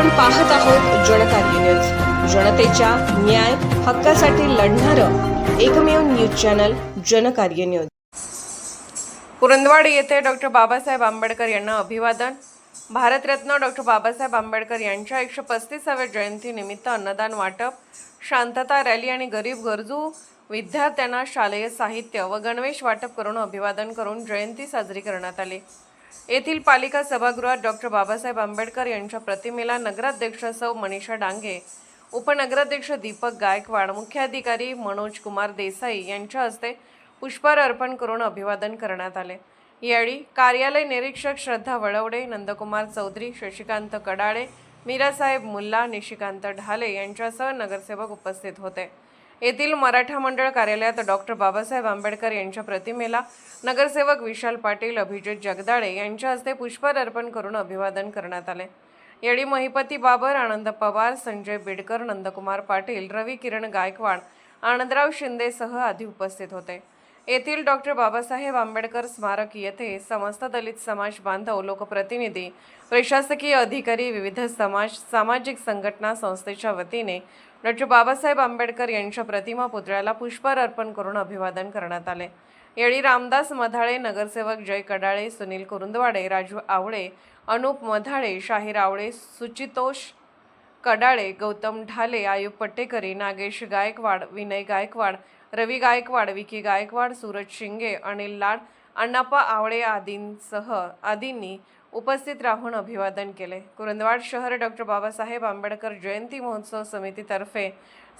आपण पाहत आहोत जनकार्य न्यूज, जनतेच्या न्याय हक्कासाठी लढणारं एकमेव news channel Janakarya news. Kurundwad येथे डॉक्टर बाबासाहेब आंबेडकर यांना अभिवादन। भारतरत्न डॉक्टर बाबासाहेब आंबेडकर यांच्या 135व्या जयंतीनिमित्त अन्नदान वाटप, शांतता रॅली आणि गरीब गरजू विद्यार्थ्यांना शालेय साहित्य व गणवेश वाटप करून अभिवादन करून जयंती साजरी करण्यात आली। येथील पालिका सभागृहात डॉक्टर बाबासाहेब आंबेडकर यांच्या प्रतिमेला नगराध्यक्ष सौ मनीषा डांगे, उपनगराध्यक्ष दीपक गायकवाड, मुख्याधिकारी मनोज कुमार देसाई यांच्या हस्ते पुष्पहार अर्पण करून अभिवादन करण्यात आले। यावेळी कार्यालय निरीक्षक श्रद्धा वळवडे, नंदकुमार चौधरी, शशिकांत कडाळे, मीरासाहेब मुल्ला, निशिकांत ढाले यांच्यासह नगरसेवक उपस्थित होते। येथील मराठा मंडळ कार्यालयात डॉक्टर बाबासाहेब आंबेडकर यांच्या प्रतिमेला नगरसेवक विशाल पाटील, अभिजित जगदाळे यांच्या हस्ते पुष्पहार अर्पण करून अभिवादन करण्यात आले। यावेळी महिपती बाबर, आनंद पवार, संजय बिडकर, नंदकुमार पाटील, रवी किरण गायकवाड, आनंदराव शिंदेसह आदी उपस्थित होते। येथील डॉक्टर बाबासाहेब आंबेडकर स्मारक येथे समस्त दलित समाज बांधव, लोकप्रतिनिधी, प्रशासकीय अधिकारी, विविध सामाजिक संघटना संस्थेच्या वतीने डॉक्टर बाबासाहेब आंबेडकर यांच्या प्रतिमा पुतळ्याला पुष्पहार अर्पण करून अभिवादन करण्यात आले। यावेळी रामदास मधाळे, नगरसेवक जय कडाळे, सुनील कुरुंदवाडे, राजू आवळे, अनुप मधाळे, शाहीर आवळे, सुचितोष कडाळे, गौतम ढाले, आयुब पट्टेकरी, नागेश गायकवाड, विनय गायकवाड, रवी गायकवाड, विकी गायकवाड, सूरज शिंगे, अनिल लाड, अण्णाप्पा आवळे आदींनी उपस्थित राहून अभिवादन केले। कुरुंदवाड शहर डॉक्टर बाबासाहेब आंबेडकर जयंती महोत्सव समितीतर्फे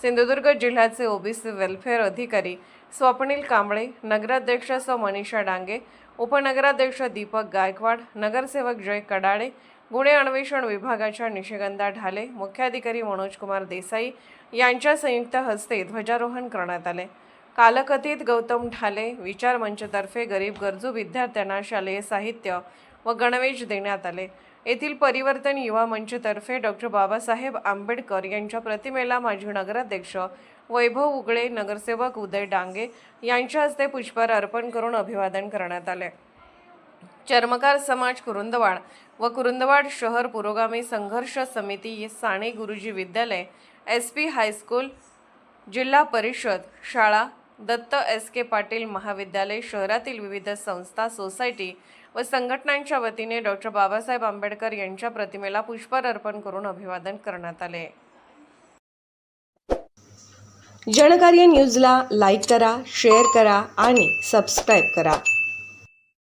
सिंधुदुर्ग जिल्ह्याचे ओबीसी वेलफेअर अधिकारी स्वप्नील कांबळे, नगराध्यक्ष सौ मनीषा डांगे, उपनगराध्यक्ष दीपक गायकवाड, नगरसेवक जय कडाळे, गुन्हे अन्वेषण विभागाच्या निशिगंधा ढाले, मुख्याधिकारी मनोज कुमार देसाई यांच्या संयुक्त हस्ते ध्वजारोहण करण्यात आले। कालकथित गौतम ढाले विचार मंचतर्फे गरीब गरजू विद्यार्थ्यांना शालेय साहित्य व गणवेश देण्यात आले। येथील परिवर्तन युवा मंचतर्फे डॉक्टर बाबासाहेब आंबेडकर यांच्या प्रतिमेला माजी नगराध्यक्ष वैभव उगळे, नगरसेवक उदय डांगे यांच्या हस्ते पुष्पहार अर्पण करून अभिवादन करण्यात आले। चर्मकार समाज कुरुंदवाड व कुरुंदवाड शहर पुरोगामी संघर्ष समिती, साने गुरुजी विद्यालय, SP हायस्कूल, जिल्हा परिषद शाळा, दत्त SK पाटील महाविद्यालय, शहरातील विविध संस्था, सोसायटी व संघटनांच्या वतीने डॉक्टर बाबासाहेब आंबेडकर यांच्या प्रतिमेला पुष्पहार अर्पण करून अभिवादन करण्यात आले। जनकार्य न्यूजला लाईक करा, शेअर करा आणि सबस्क्राईब करा।